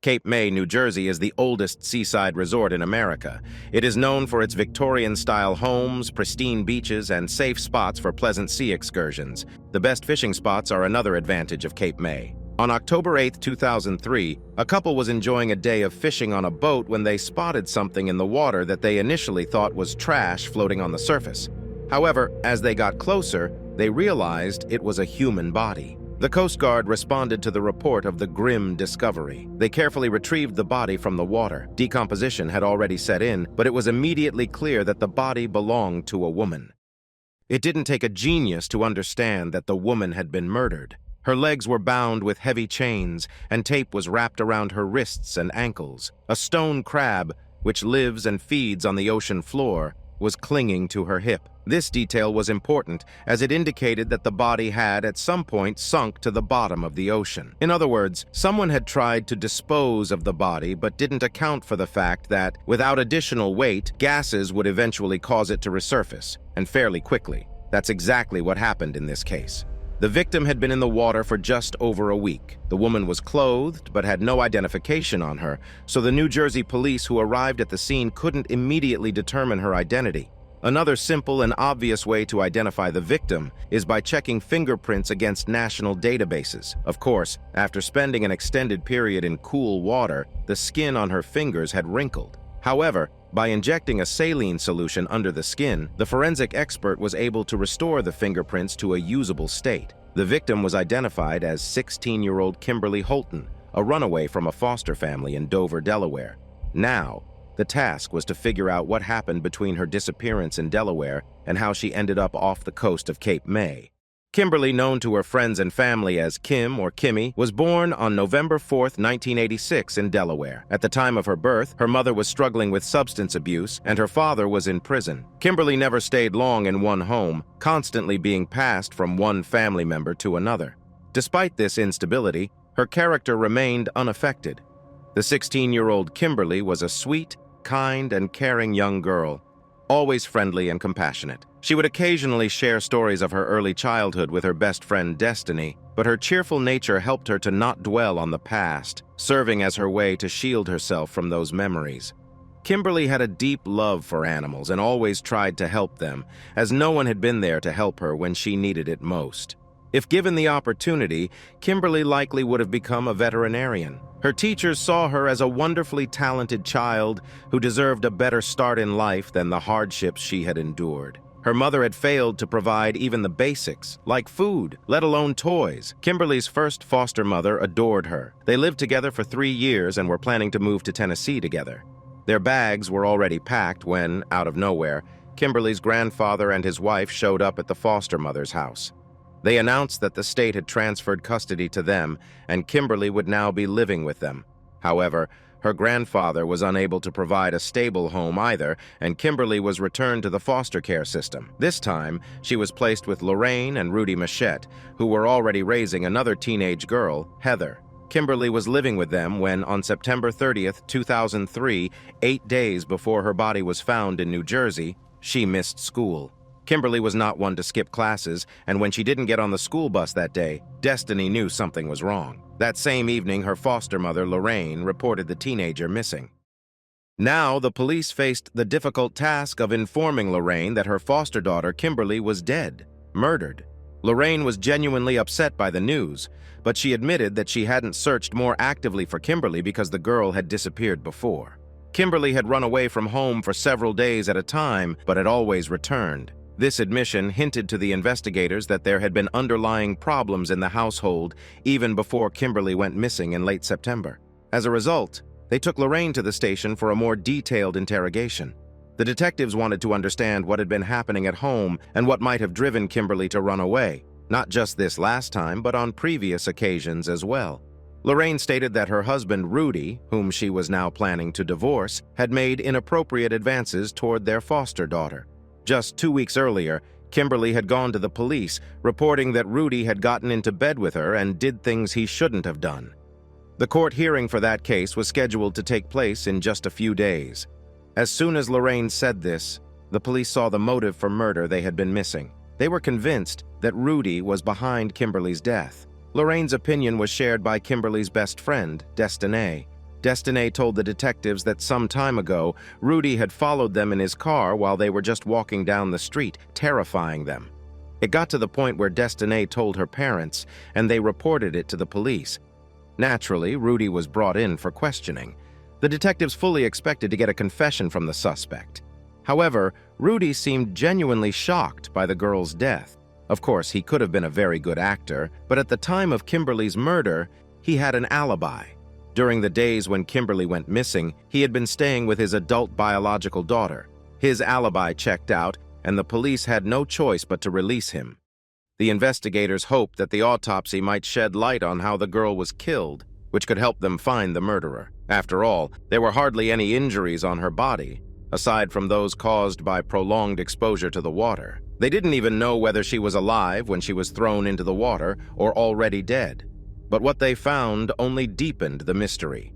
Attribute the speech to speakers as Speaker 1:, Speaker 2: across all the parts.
Speaker 1: Cape May, New Jersey is the oldest seaside resort in America. It is known for its Victorian-style homes, pristine beaches, and safe spots for pleasant sea excursions. The best fishing spots are another advantage of Cape May. On October 8, 2003, a couple was enjoying a day of fishing on a boat when they spotted something in the water that they initially thought was trash floating on the surface. However, as they got closer, they realized it was a human body. The Coast Guard responded to the report of the grim discovery. They carefully retrieved the body from the water. Decomposition had already set in, but it was immediately clear that the body belonged to a woman. It didn't take a genius to understand that the woman had been murdered. Her legs were bound with heavy chains, and tape was wrapped around her wrists and ankles. A stone crab, which lives and feeds on the ocean floor, was clinging to her hip. This detail was important, as it indicated that the body had at some point sunk to the bottom of the ocean. In other words, someone had tried to dispose of the body but didn't account for the fact that, without additional weight, gases would eventually cause it to resurface, and fairly quickly. That's exactly what happened in this case. The victim had been in the water for just over a week. The woman was clothed but had no identification on her, so the New Jersey police who arrived at the scene couldn't immediately determine her identity. Another simple and obvious way to identify the victim is by checking fingerprints against national databases. Of course, after spending an extended period in cool water, the skin on her fingers had wrinkled. However, by injecting a saline solution under the skin, the forensic expert was able to restore the fingerprints to a usable state. The victim was identified as 16-year-old Kimberly Holton, a runaway from a foster family in Dover, Delaware. Now, the task was to figure out what happened between her disappearance in Delaware and how she ended up off the coast of Cape May. Kimberly, known to her friends and family as Kim or Kimmy, was born on November 4, 1986 in Delaware. At the time of her birth, her mother was struggling with substance abuse and her father was in prison. Kimberly never stayed long in one home, constantly being passed from one family member to another. Despite this instability, her character remained unaffected. The 16-year-old Kimberly was a sweet, kind, and caring young girl, always friendly and compassionate. She would occasionally share stories of her early childhood with her best friend Destiny, but her cheerful nature helped her to not dwell on the past, serving as her way to shield herself from those memories. Kimberly had a deep love for animals and always tried to help them, as no one had been there to help her when she needed it most. If given the opportunity, Kimberly likely would have become a veterinarian. Her teachers saw her as a wonderfully talented child who deserved a better start in life than the hardships she had endured. Her mother had failed to provide even the basics, like food, let alone toys. Kimberly's first foster mother adored her. They lived together for 3 years and were planning to move to Tennessee together. Their bags were already packed when, out of nowhere, Kimberly's grandfather and his wife showed up at the foster mother's house. They announced that the state had transferred custody to them and Kimberly would now be living with them. However, her grandfather was unable to provide a stable home either, and Kimberly was returned to the foster care system. This time, she was placed with Lorraine and Rudy Machette, who were already raising another teenage girl, Heather. Kimberly was living with them when, on September 30th, 2003, 8 days before her body was found in New Jersey, she missed school. Kimberly was not one to skip classes, and when she didn't get on the school bus that day, Destiny knew something was wrong. That same evening, her foster mother, Lorraine, reported the teenager missing. Now, the police faced the difficult task of informing Lorraine that her foster daughter, Kimberly, was dead, murdered. Lorraine was genuinely upset by the news, but she admitted that she hadn't searched more actively for Kimberly because the girl had disappeared before. Kimberly had run away from home for several days at a time, but had always returned. This admission hinted to the investigators that there had been underlying problems in the household even before Kimberly went missing in late September. As a result, they took Lorraine to the station for a more detailed interrogation. The detectives wanted to understand what had been happening at home and what might have driven Kimberly to run away, not just this last time, but on previous occasions as well. Lorraine stated that her husband, Rudy, whom she was now planning to divorce, had made inappropriate advances toward their foster daughter. Just 2 weeks earlier, Kimberly had gone to the police, reporting that Rudy had gotten into bed with her and did things he shouldn't have done. The court hearing for that case was scheduled to take place in just a few days. As soon as Lorraine said this, the police saw the motive for murder they had been missing. They were convinced that Rudy was behind Kimberly's death. Lorraine's opinion was shared by Kimberly's best friend, Destiny. Destiny told the detectives that some time ago, Rudy had followed them in his car while they were just walking down the street, terrifying them. It got to the point where Destiny told her parents, and they reported it to the police. Naturally, Rudy was brought in for questioning. The detectives fully expected to get a confession from the suspect. However, Rudy seemed genuinely shocked by the girl's death. Of course, he could have been a very good actor, but at the time of Kimberly's murder, he had an alibi. During the days when Kimberly went missing, he had been staying with his adult biological daughter. His alibi checked out, and the police had no choice but to release him. The investigators hoped that the autopsy might shed light on how the girl was killed, which could help them find the murderer. After all, there were hardly any injuries on her body, aside from those caused by prolonged exposure to the water. They didn't even know whether she was alive when she was thrown into the water or already dead. But what they found only deepened the mystery.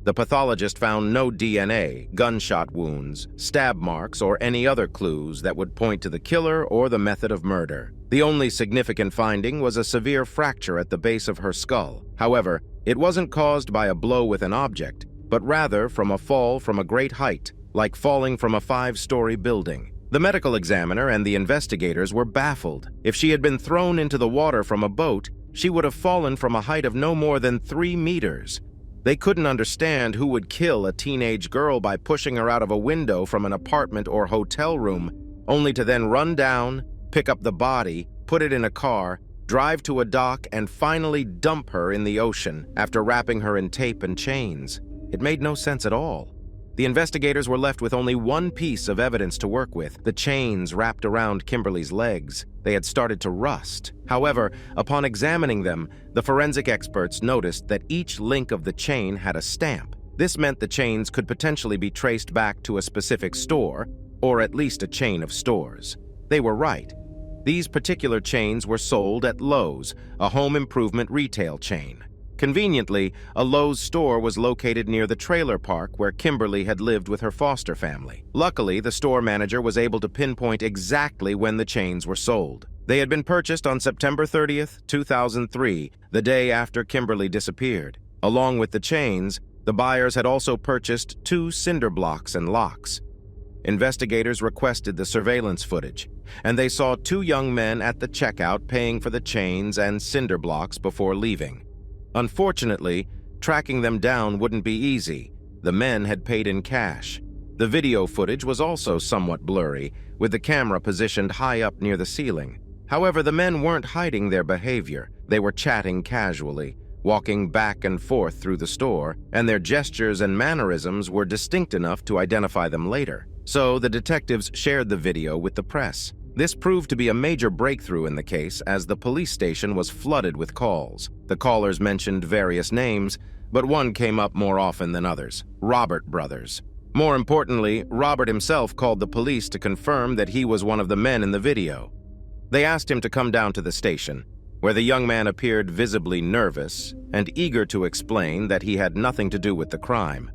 Speaker 1: The pathologist found no DNA, gunshot wounds, stab marks, or any other clues that would point to the killer or the method of murder. The only significant finding was a severe fracture at the base of her skull. However, it wasn't caused by a blow with an object, but rather from a fall from a great height, like falling from a 5-story building. The medical examiner and the investigators were baffled. If she had been thrown into the water from a boat, she would have fallen from a height of no more than 3 meters. They couldn't understand who would kill a teenage girl by pushing her out of a window from an apartment or hotel room, only to then run down, pick up the body, put it in a car, drive to a dock, and finally dump her in the ocean after wrapping her in tape and chains. It made no sense at all. The investigators were left with only one piece of evidence to work with: the chains wrapped around Kimberly's legs. They had started to rust. However, upon examining them, the forensic experts noticed that each link of the chain had a stamp. This meant the chains could potentially be traced back to a specific store, or at least a chain of stores. They were right. These particular chains were sold at Lowe's, a home improvement retail chain. Conveniently, a Lowe's store was located near the trailer park where Kimberly had lived with her foster family. Luckily, the store manager was able to pinpoint exactly when the chains were sold. They had been purchased on September 30th, 2003, the day after Kimberly disappeared. Along with the chains, the buyers had also purchased 2 cinder blocks and locks. Investigators requested the surveillance footage, and they saw 2 young men at the checkout paying for the chains and cinder blocks before leaving. Unfortunately, tracking them down wouldn't be easy. The men had paid in cash. The video footage was also somewhat blurry, with the camera positioned high up near the ceiling. However, the men weren't hiding their behavior. They were chatting casually, walking back and forth through the store, and their gestures and mannerisms were distinct enough to identify them later. So the detectives shared the video with the press. This proved to be a major breakthrough in the case, as the police station was flooded with calls. The callers mentioned various names, but one came up more often than others: Robert Brothers. More importantly, Robert himself called the police to confirm that he was one of the men in the video. They asked him to come down to the station, where the young man appeared visibly nervous and eager to explain that he had nothing to do with the crime.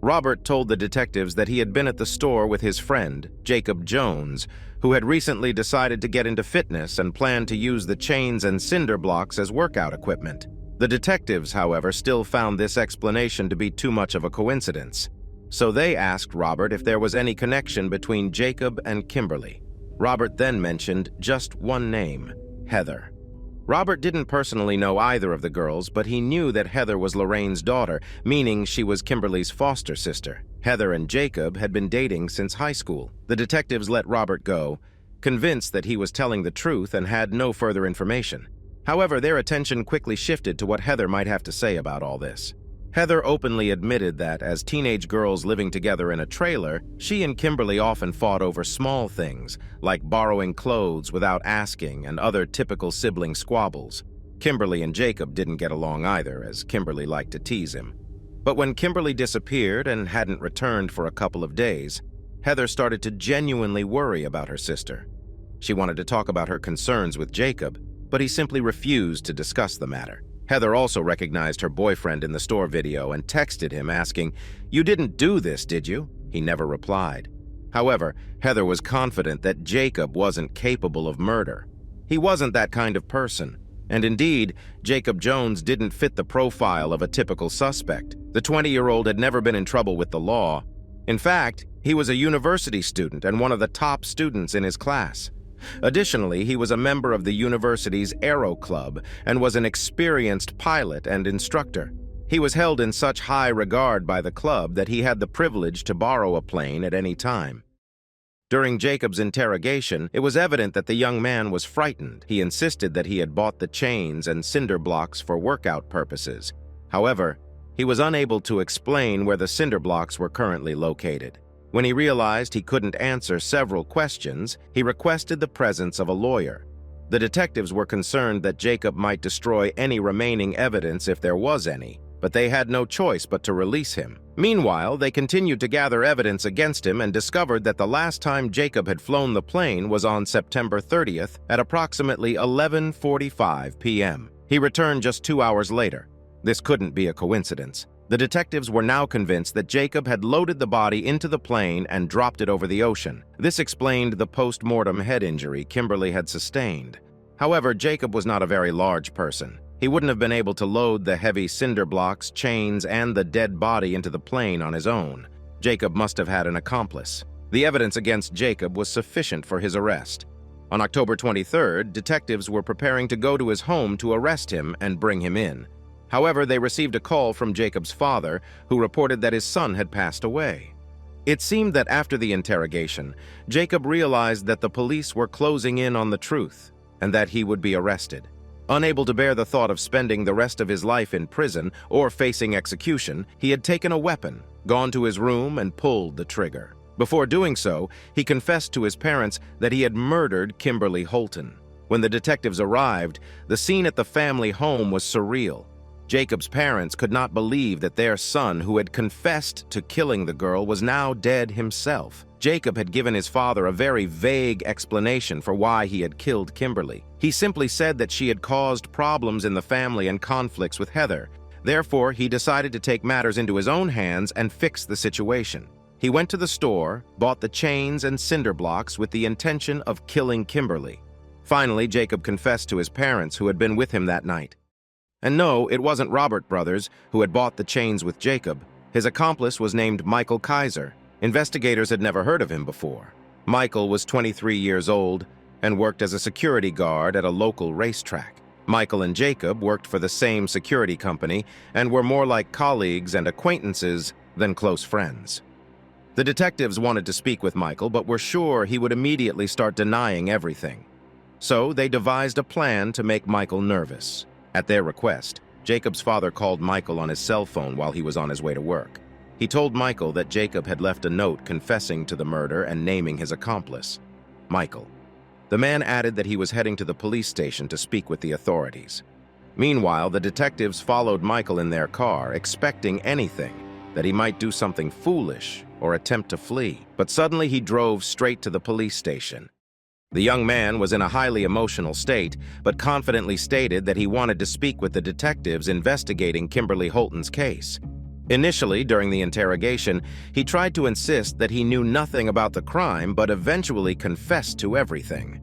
Speaker 1: Robert told the detectives that he had been at the store with his friend, Jacob Jones, who had recently decided to get into fitness and planned to use the chains and cinder blocks as workout equipment. The detectives, however, still found this explanation to be too much of a coincidence. So they asked Robert if there was any connection between Jacob and Kimberly. Robert then mentioned just one name: Heather. Robert didn't personally know either of the girls, but he knew that Heather was Lorraine's daughter, meaning she was Kimberly's foster sister. Heather and Jacob had been dating since high school. The detectives let Robert go, convinced that he was telling the truth and had no further information. However, their attention quickly shifted to what Heather might have to say about all this. Heather openly admitted that, as teenage girls living together in a trailer, she and Kimberly often fought over small things, like borrowing clothes without asking and other typical sibling squabbles. Kimberly and Jacob didn't get along either, as Kimberly liked to tease him. But when Kimberly disappeared and hadn't returned for a couple of days, Heather started to genuinely worry about her sister. She wanted to talk about her concerns with Jacob, but he simply refused to discuss the matter. Heather also recognized her boyfriend in the store video and texted him asking, "You didn't do this, did you?" He never replied. However, Heather was confident that Jacob wasn't capable of murder. He wasn't that kind of person. And indeed, Jacob Jones didn't fit the profile of a typical suspect. The 20-year-old had never been in trouble with the law. In fact, he was a university student and one of the top students in his class. Additionally, he was a member of the university's Aero Club and was an experienced pilot and instructor. He was held in such high regard by the club that he had the privilege to borrow a plane at any time. During Jacob's interrogation, it was evident that the young man was frightened. He insisted that he had bought the chains and cinder blocks for workout purposes. However, he was unable to explain where the cinder blocks were currently located. When he realized he couldn't answer several questions, he requested the presence of a lawyer. The detectives were concerned that Jacob might destroy any remaining evidence if there was any, but they had no choice but to release him. Meanwhile, they continued to gather evidence against him and discovered that the last time Jacob had flown the plane was on September 30th at approximately 11:45 p.m. He returned just 2 hours later. This couldn't be a coincidence. The detectives were now convinced that Jacob had loaded the body into the plane and dropped it over the ocean. This explained the post-mortem head injury Kimberly had sustained. However, Jacob was not a very large person. He wouldn't have been able to load the heavy cinder blocks, chains, and the dead body into the plane on his own. Jacob must have had an accomplice. The evidence against Jacob was sufficient for his arrest. On October 23rd, detectives were preparing to go to his home to arrest him and bring him in. However, they received a call from Jacob's father, who reported that his son had passed away. It seemed that after the interrogation, Jacob realized that the police were closing in on the truth and that he would be arrested. Unable to bear the thought of spending the rest of his life in prison or facing execution, he had taken a weapon, gone to his room, and pulled the trigger. Before doing so, he confessed to his parents that he had murdered Kimberly Holton. When the detectives arrived, the scene at the family home was surreal. Jacob's parents could not believe that their son, who had confessed to killing the girl, was now dead himself. Jacob had given his father a very vague explanation for why he had killed Kimberly. He simply said that she had caused problems in the family and conflicts with Heather. Therefore, he decided to take matters into his own hands and fix the situation. He went to the store, bought the chains and cinder blocks with the intention of killing Kimberly. Finally, Jacob confessed to his parents, who had been with him that night. And no, it wasn't Robert Brothers who had bought the chains with Jacob. His accomplice was named Michael Kaiser. Investigators had never heard of him before. Michael was 23 years old and worked as a security guard at a local racetrack. Michael and Jacob worked for the same security company and were more like colleagues and acquaintances than close friends. The detectives wanted to speak with Michael, but were sure he would immediately start denying everything. So they devised a plan to make Michael nervous. At their request, Jacob's father called Michael on his cell phone while he was on his way to work. He told Michael that Jacob had left a note confessing to the murder and naming his accomplice, Michael. The man added that he was heading to the police station to speak with the authorities. Meanwhile, the detectives followed Michael in their car, expecting anything, that he might do something foolish or attempt to flee. But suddenly he drove straight to the police station. The young man was in a highly emotional state, but confidently stated that he wanted to speak with the detectives investigating Kimberly Holton's case. Initially, during the interrogation, he tried to insist that he knew nothing about the crime, but eventually confessed to everything.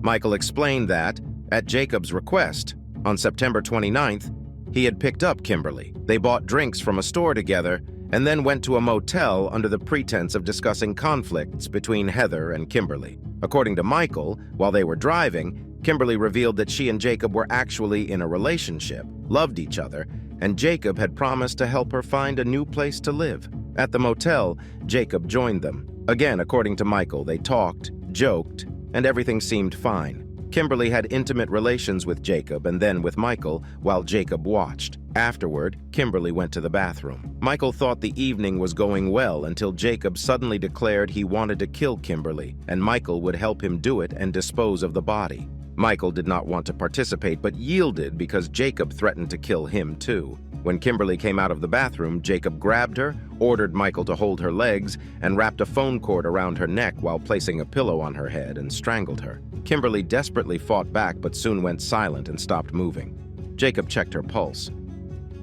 Speaker 1: Michael explained that, at Jacob's request, on September 29th, he had picked up Kimberly. They bought drinks from a store together and then went to a motel under the pretense of discussing conflicts between Heather and Kimberly. According to Michael, while they were driving, Kimberly revealed that she and Jacob were actually in a relationship, loved each other, and Jacob had promised to help her find a new place to live. At the motel, Jacob joined them. Again, according to Michael, they talked, joked, and everything seemed fine. Kimberly had intimate relations with Jacob and then with Michael while Jacob watched. Afterward, Kimberly went to the bathroom. Michael thought the evening was going well until Jacob suddenly declared he wanted to kill Kimberly, and Michael would help him do it and dispose of the body. Michael did not want to participate but yielded because Jacob threatened to kill him too. When Kimberly came out of the bathroom, Jacob grabbed her, ordered Michael to hold her legs, and wrapped a phone cord around her neck while placing a pillow on her head and strangled her. Kimberly desperately fought back but soon went silent and stopped moving. Jacob checked her pulse.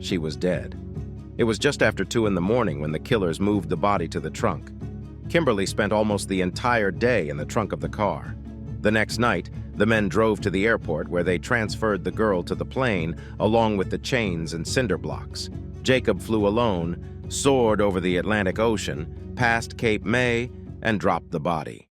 Speaker 1: She was dead. It was just after 2 in the morning when the killers moved the body to the trunk. Kimberly spent almost the entire day in the trunk of the car. The next night, the men drove to the airport where they transferred the girl to the plane along with the chains and cinder blocks. Jacob flew alone, soared over the Atlantic Ocean, past Cape May, and dropped the body.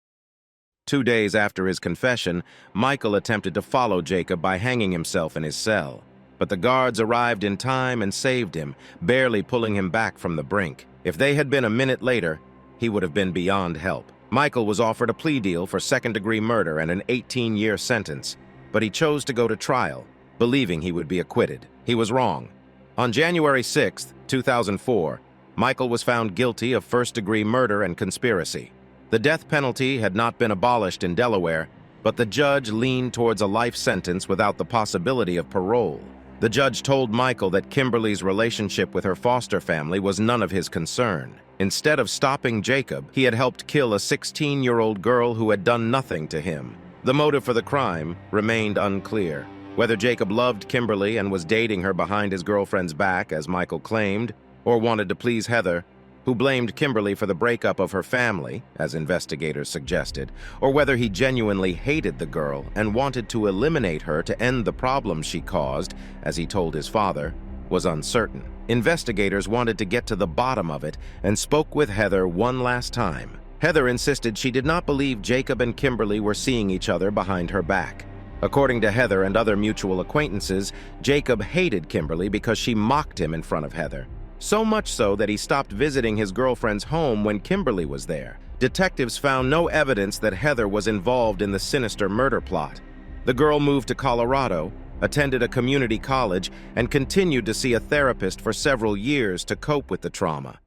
Speaker 1: 2 days after his confession, Michael attempted to follow Jacob by hanging himself in his cell. But the guards arrived in time and saved him, barely pulling him back from the brink. If they had been a minute later, he would have been beyond help. Michael was offered a plea deal for second-degree murder and an 18-year sentence, but he chose to go to trial, believing he would be acquitted. He was wrong. On January 6, 2004, Michael was found guilty of first-degree murder and conspiracy. The death penalty had not been abolished in Delaware, but the judge leaned towards a life sentence without the possibility of parole. The judge told Michael that Kimberly's relationship with her foster family was none of his concern. Instead of stopping Jacob, he had helped kill a 16-year-old girl who had done nothing to him. The motive for the crime remained unclear. Whether Jacob loved Kimberly and was dating her behind his girlfriend's back, as Michael claimed, or wanted to please Heather, who blamed Kimberly for the breakup of her family, as investigators suggested, or whether he genuinely hated the girl and wanted to eliminate her to end the problems she caused, as he told his father, was uncertain. Investigators wanted to get to the bottom of it and spoke with Heather one last time. Heather insisted she did not believe Jacob and Kimberly were seeing each other behind her back. According to Heather and other mutual acquaintances, Jacob hated Kimberly because she mocked him in front of Heather. So much so that he stopped visiting his girlfriend's home when Kimberly was there. Detectives found no evidence that Heather was involved in the sinister murder plot. The girl moved to Colorado, attended a community college, and continued to see a therapist for several years to cope with the trauma.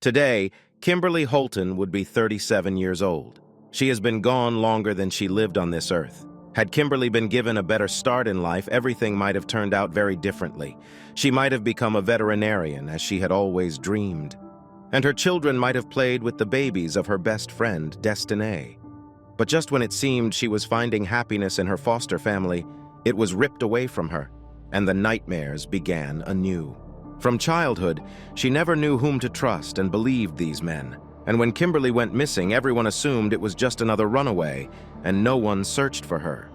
Speaker 1: Today, Kimberly Holton would be 37 years old. She has been gone longer than she lived on this earth. Had Kimberly been given a better start in life, everything might have turned out very differently. She might have become a veterinarian, as she had always dreamed. And her children might have played with the babies of her best friend, Destiny. But just when it seemed she was finding happiness in her foster family, it was ripped away from her, and the nightmares began anew. From childhood, she never knew whom to trust and believed these men. And when Kimberly went missing, everyone assumed it was just another runaway, and no one searched for her.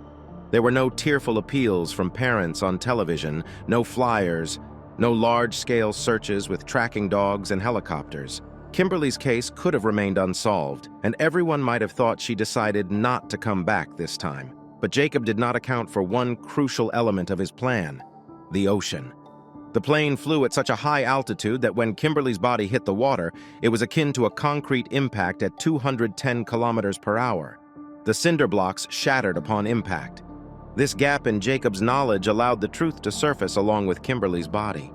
Speaker 1: There were no tearful appeals from parents on television, no flyers, no large-scale searches with tracking dogs and helicopters. Kimberly's case could have remained unsolved, and everyone might have thought she decided not to come back this time. But Jacob did not account for one crucial element of his plan: the ocean. The plane flew at such a high altitude that when Kimberly's body hit the water, it was akin to a concrete impact at 210 kilometers per hour. The cinder blocks shattered upon impact. This gap in Jacob's knowledge allowed the truth to surface along with Kimberly's body.